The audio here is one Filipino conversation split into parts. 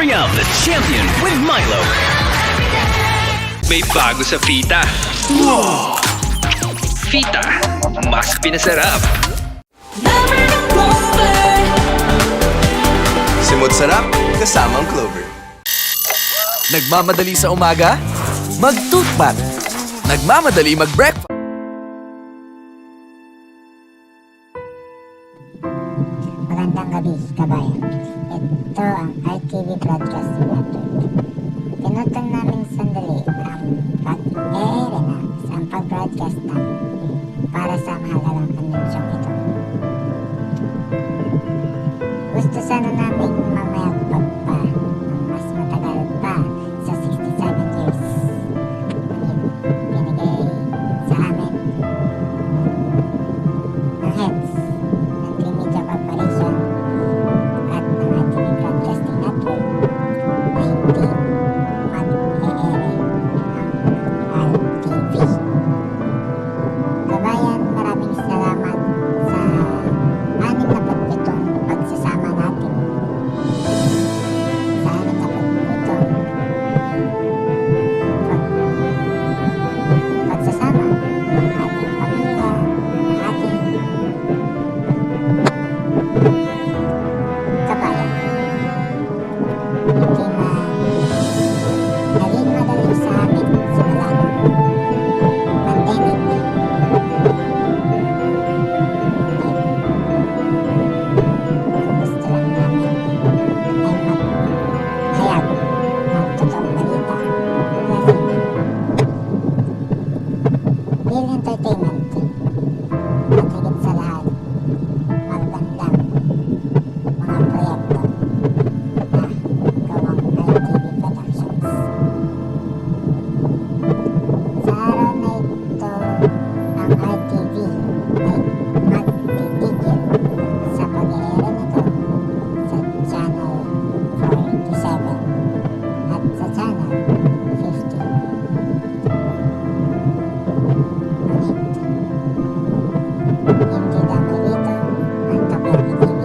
We have the champion with Milo. May bago sa Fita. Fita, mas pinasarap. Simot sarap, kasamang Clover. Nagmamadali sa umaga? Mag-toothpath. Nagmamadali mag-breakfast. Magandang gabi, kabayan. Ito ang RTV Broadcasting Network. Pinutol namin sandali ang pag-e-ere na sa pag-broadcast namin para sa mahalagang anunsyong ito. Gusto sana namin mamaya pagpa ng mas matagal pa sa 67 years. Binigay sa amin ng heads ng Trimedia Corporation at ng RTV Broadcasting Network na hindi mag-e-ere ang RTV. Kabayan, maraming salamat sa 67 pagsasama natin. Sa 67 pagsasama ng ating pamilya, ng ating kabayan. Hindi na naging madali sa amin simula ng pandemic. Ang gusto lang namin ay maghayag ng totoong balita mula sa inyo. Real entertainment at higit sa lahat, magandang mga proyekto na gawang RTV Productions. Sa araw na ito, ang RTV ay magtitigil sa pag-aaral nito sa Channel 47 at sa Channel 50. Ngunit, hindi dahil dito ang Kapermi TV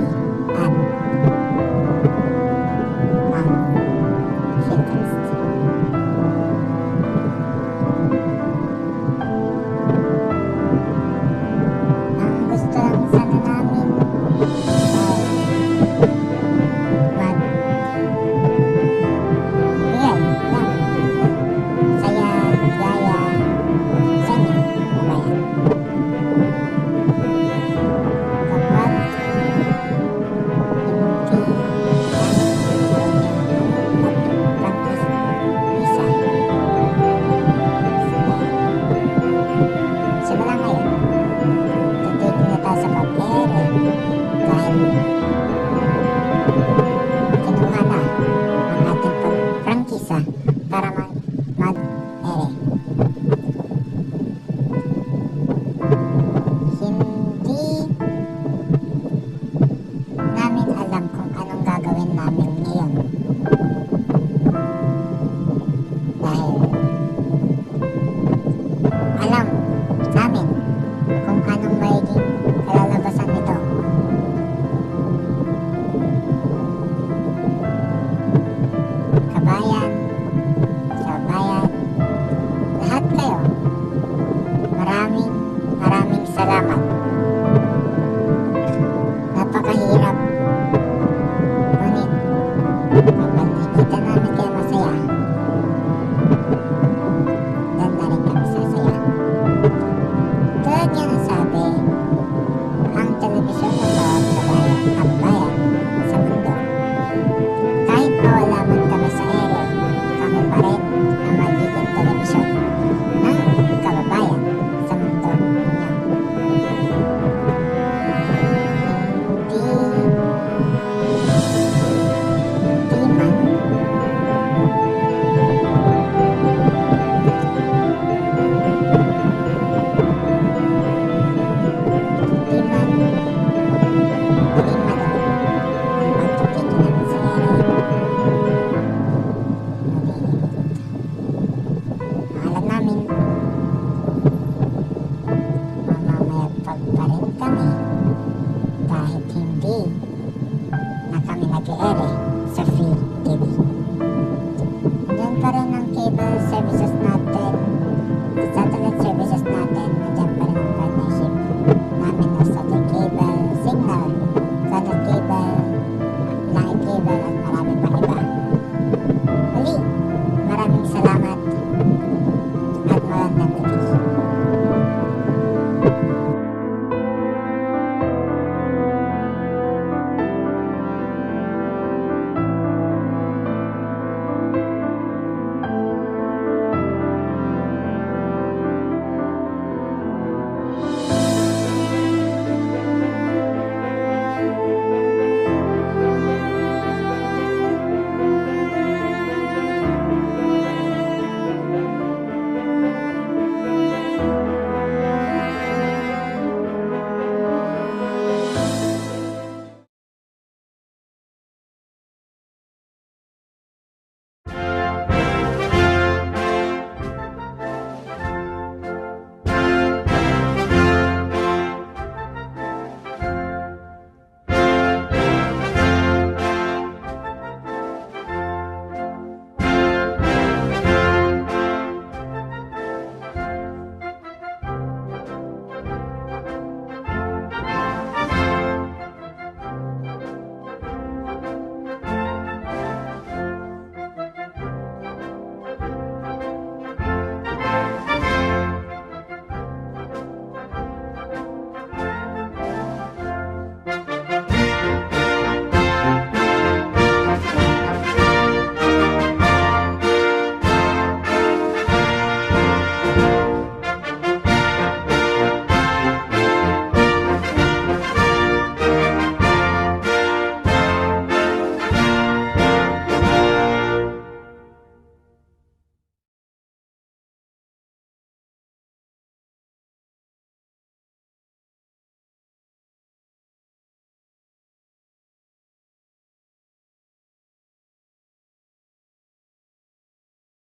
at ang Filmcast. Ang gusto lang sana namin ay